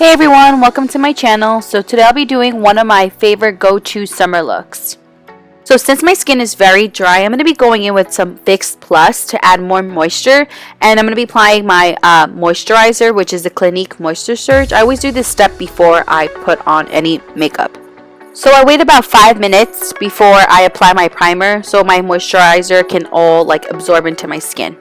Hey everyone, welcome to my channel. So today I'll be doing one of my favorite go-to summer looks. So since my skin is very dry, I'm going to be going in with some Fix Plus to add more moisture. And I'm going to be applying my moisturizer, which is the Clinique Moisture Surge. I always do this step before I put on any makeup. So I wait about 5 minutes before I apply my primer so my moisturizer can all absorb into my skin.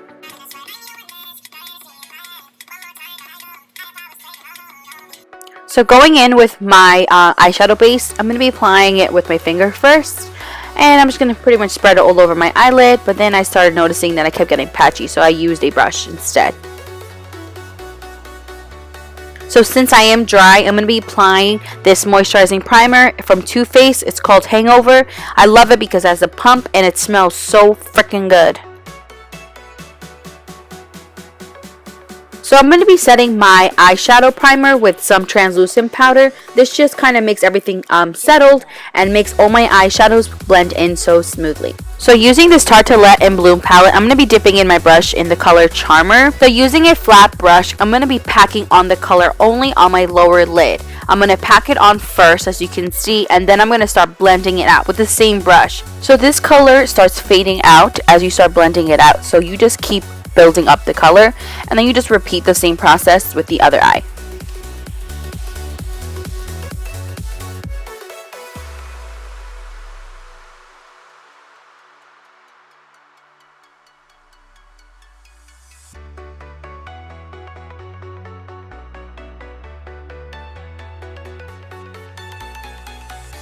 So going in with my eyeshadow base, I'm going to be applying it with my finger first. And I'm just going to pretty much spread it all over my eyelid. But then I started noticing that I kept getting patchy, so I used a brush instead. So since I am dry, I'm going to be applying this moisturizing primer from Too Faced. It's called Hangover. I love it because it has a pump and it smells so freaking good. So I'm going to be setting my eyeshadow primer with some translucent powder. This just kind of makes everything settled and makes all my eyeshadows blend in so smoothly. So using this Tartelette and Bloom palette, I'm going to be dipping in my brush in the color Charmer. So using a flat brush, I'm going to be packing on the color only on my lower lid. I'm going to pack it on first, as you can see, and then I'm going to start blending it out with the same brush. So this color starts fading out as you start blending it out. So you just keep building up the color, and then you just repeat the same process with the other eye.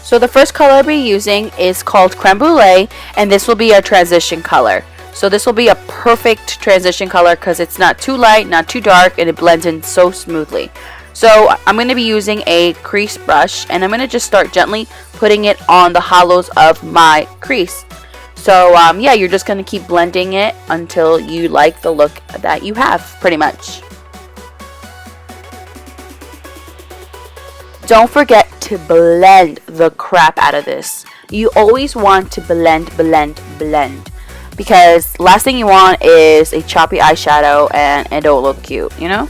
So the first color I'll be using is called Crème Brulee, and this will be a transition color. So this will be a perfect transition color because it's not too light, not too dark, and it blends in so smoothly. So I'm going to be using a crease brush, and I'm going to just start gently putting it on the hollows of my crease. So yeah, you're just going to keep blending it until you like the look that you have, pretty much. Don't forget to blend the crap out of this. You always want to blend. Because last thing you want is a choppy eyeshadow and it don't look cute, you know?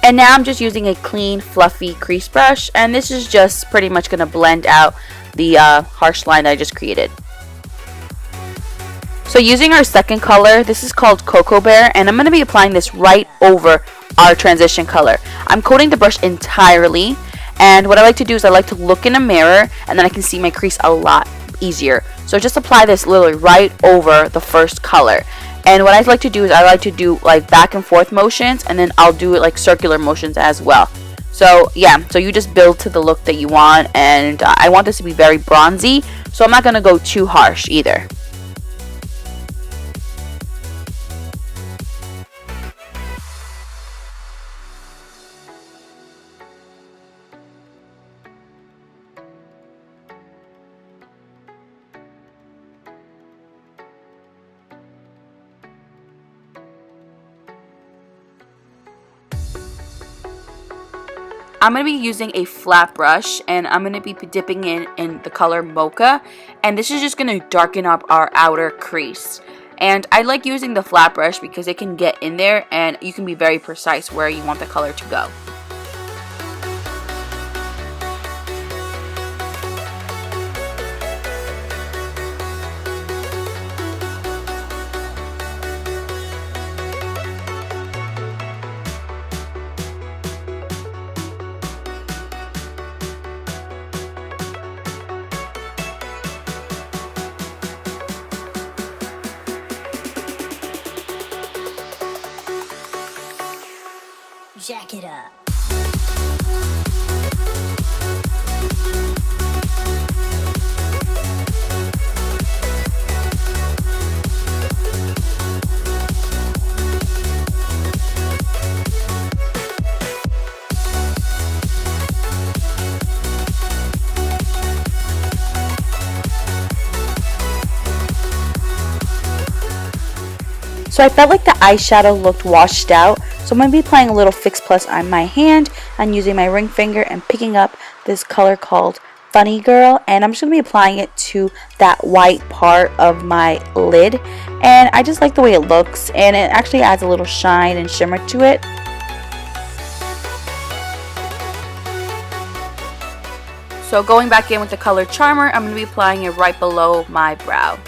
And now I'm just using a clean, fluffy crease brush. And this is just pretty much going to blend out the harsh line that I just created. So using our second color, this is called Cocoa Bear. And I'm going to be applying this right over our transition color. I'm coating the brush entirely, and what I like to do is I like to look in a mirror and then I can see my crease a lot easier. So just apply this literally right over the first color. And what I like to do is I like to do back and forth motions, and then I'll do it circular motions as well. So yeah, so you just build to the look that you want, and I want this to be very bronzy, so I'm not going to go too harsh either. I'm going to be using a flat brush, and I'm going to be dipping in the color Mocha, and this is just going to darken up our outer crease. And I like using the flat brush because it can get in there and you can be very precise where you want the color to go. Jack it up. So I felt like the eyeshadow looked washed out, so I'm going to be applying a little Fix Plus on my hand and using my ring finger and picking up this color called Funny Girl, and I'm just going to be applying it to that white part of my lid. And I just like the way it looks, and it actually adds a little shine and shimmer to it. So going back in with the color Charmer, I'm going to be applying it right below my brow.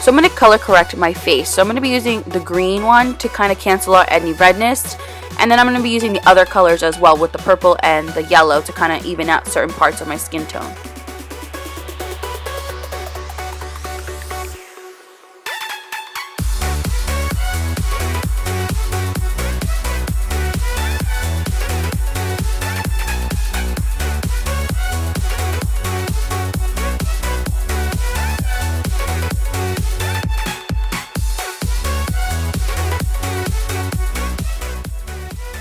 So I'm going to color correct my face. So I'm going to be using the green one to kind of cancel out any redness. And then I'm going to be using the other colors as well with the purple and the yellow to kind of even out certain parts of my skin tone.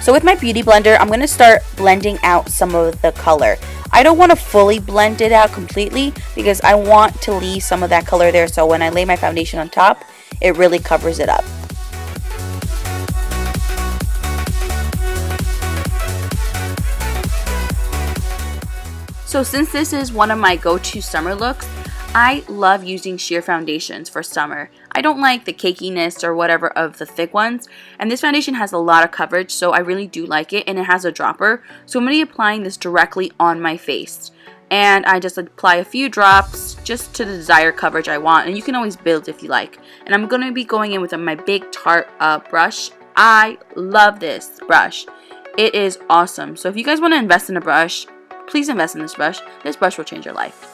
So with my beauty blender, I'm going to start blending out some of the color. I don't want to fully blend it out completely because I want to leave some of that color there, so when I lay my foundation on top, it really covers it up. So since this is one of my go-to summer looks, I love using sheer foundations for summer. I don't like the cakiness or whatever of the thick ones, and this foundation has a lot of coverage, so I really do like it, and it has a dropper. So I'm going to be applying this directly on my face, and I just apply a few drops just to the desired coverage I want, and you can always build if you like. And I'm going to be going in with my big Tarte brush. I love this brush. It is awesome. So if you guys want to invest in a brush, please invest in this brush. This brush will change your life.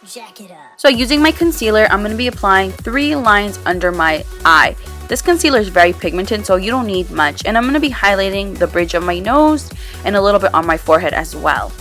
Jack it up. So using my concealer, I'm going to be applying 3 lines under my eye. This concealer is very pigmented, so you don't need much. And I'm going to be highlighting the bridge of my nose and a little bit on my forehead as well.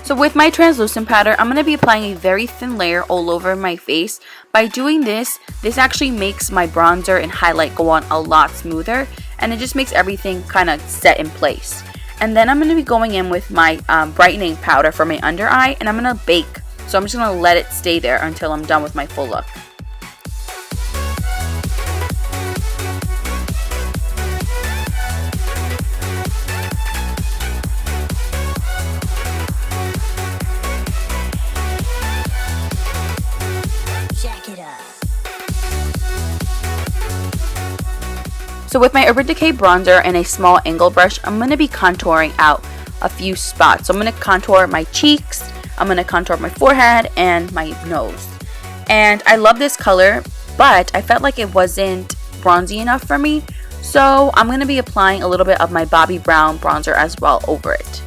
So with my translucent powder, I'm going to be applying a very thin layer all over my face. By doing this, this actually makes my bronzer and highlight go on a lot smoother, and it just makes everything kind of set in place. And then I'm going to be going in with my brightening powder for my under eye, and I'm going to bake. So I'm just going to let it stay there until I'm done with my full look. So with my Urban Decay bronzer and a small angle brush, I'm going to be contouring out a few spots. So I'm going to contour my cheeks, I'm going to contour my forehead, and my nose. And I love this color, but I felt like it wasn't bronzy enough for me. So I'm going to be applying a little bit of my Bobbi Brown bronzer as well over it.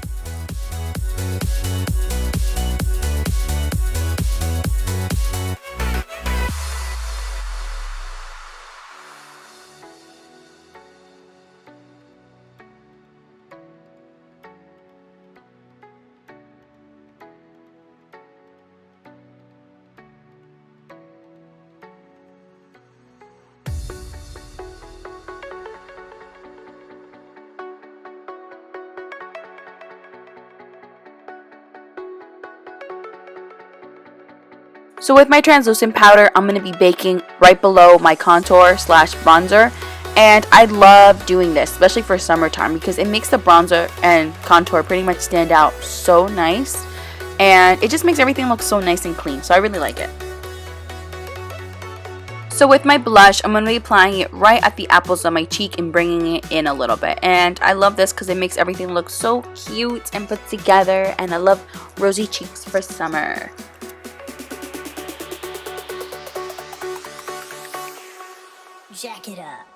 So with my translucent powder, I'm going to be baking right below my contour slash bronzer. And I love doing this, especially for summertime, because it makes the bronzer and contour pretty much stand out so nice. And it just makes everything look so nice and clean. So I really like it. So with my blush, I'm going to be applying it right at the apples of my cheek and bringing it in a little bit. And I love this because it makes everything look so cute and put together. And I love rosy cheeks for summer. Jack it up.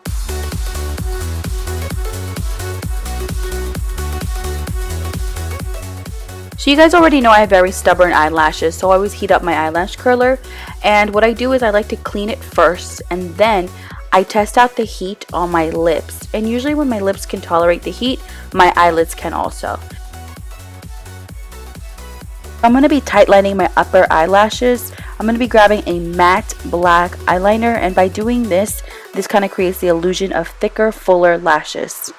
So you guys already know I have very stubborn eyelashes, so I always heat up my eyelash curler. And what I do is I like to clean it first, and then I test out the heat on my lips. And usually when my lips can tolerate the heat, my eyelids can also. I'm going to be tightlining my upper eyelashes. I'm going to be grabbing a matte black eyeliner, and by doing this kind of creates the illusion of thicker, fuller lashes.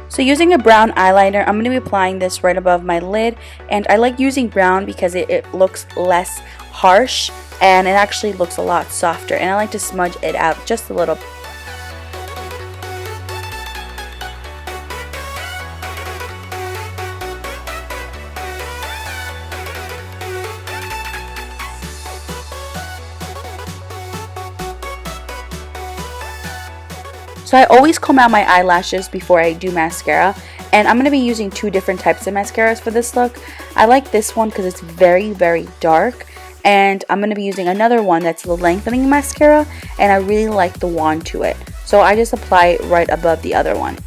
So using a brown eyeliner, I'm going to be applying this right above my lid, and I like using brown because it looks less harsh and it actually looks a lot softer, and I like to smudge it out just a little. So I always comb out my eyelashes before I do mascara, and I'm going to be using two different types of mascaras for this look. I like this one because it's very, very dark, and I'm going to be using another one that's the lengthening mascara, and I really like the wand to it. So I just apply it right above the other one.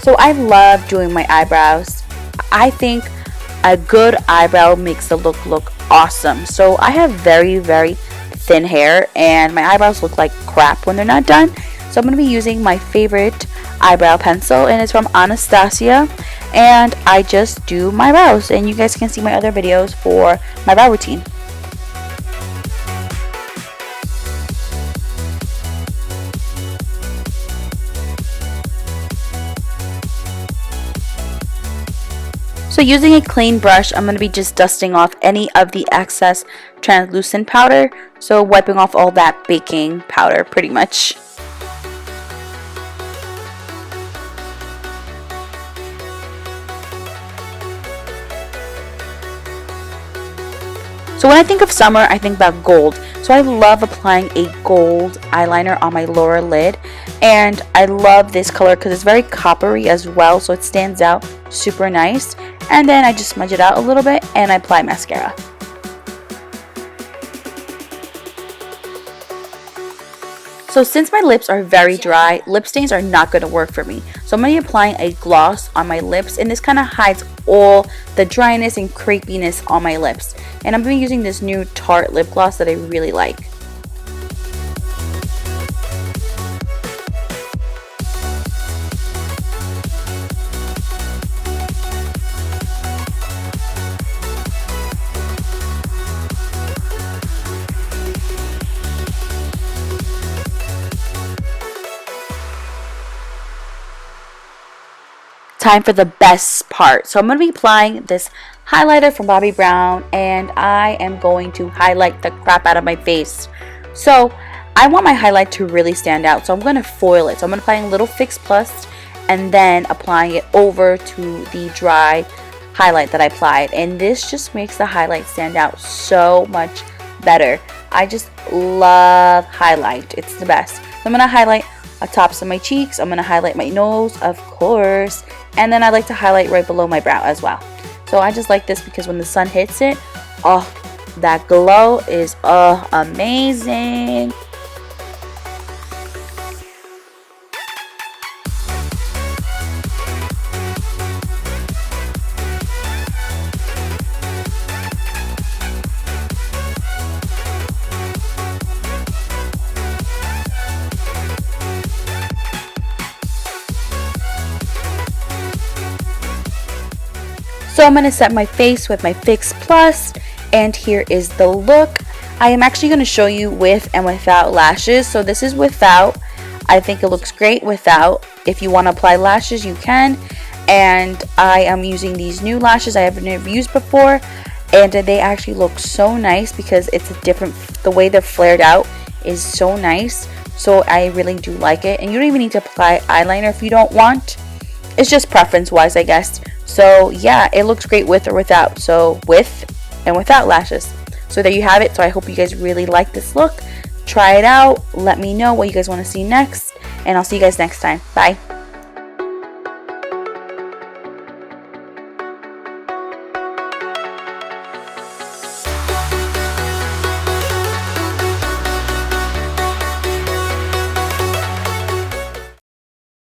So I love doing my eyebrows. I think a good eyebrow makes the look awesome. So I have very, very thin hair, and my eyebrows look like crap when they're not done. So I'm going to be using my favorite eyebrow pencil, and it's from Anastasia. And I just do my brows, and you guys can see my other videos for my brow routine. So using a clean brush, I'm going to be just dusting off any of the excess translucent powder. So wiping off all that baking powder pretty much. So when I think of summer, I think about gold. So I love applying a gold eyeliner on my lower lid. And I love this color because it's very coppery as well, so it stands out super nice. And then I just smudge it out a little bit and I apply mascara. So since my lips are very dry, lip stains are not going to work for me. So I'm going to be applying a gloss on my lips, and this kind of hides all the dryness and crepiness on my lips. And I'm going to be using this new Tarte lip gloss that I really like. Time for the best part. So I'm going to be applying this highlighter from Bobbi Brown, and I am going to highlight the crap out of my face. So I want my highlight to really stand out, so I'm going to foil it. So I'm going to apply a little Fix Plus and then applying it over to the dry highlight that I applied, and this just makes the highlight stand out so much better. I just love highlight. It's the best. So I'm going to highlight the tops of my cheeks. I'm going to highlight my nose, of course, and then I like to highlight right below my brow as well. So I just like this because when the sun hits it, oh, that glow is amazing. So I'm going to set my face with my Fix Plus, and here is the look. I am actually going to show you with and without lashes. So this is without. I think it looks great without. If you want to apply lashes, you can. And I am using these new lashes I have never used before, and they actually look so nice because it's a different, the way they're flared out is so nice. So I really do like it. And you don't even need to apply eyeliner if you don't want. It's just preference wise, I guess. So yeah, it looks great with or without. So with and without lashes. So there you have it. So I hope you guys really like this look. Try it out. Let me know what you guys want to see next. And I'll see you guys next time. Bye.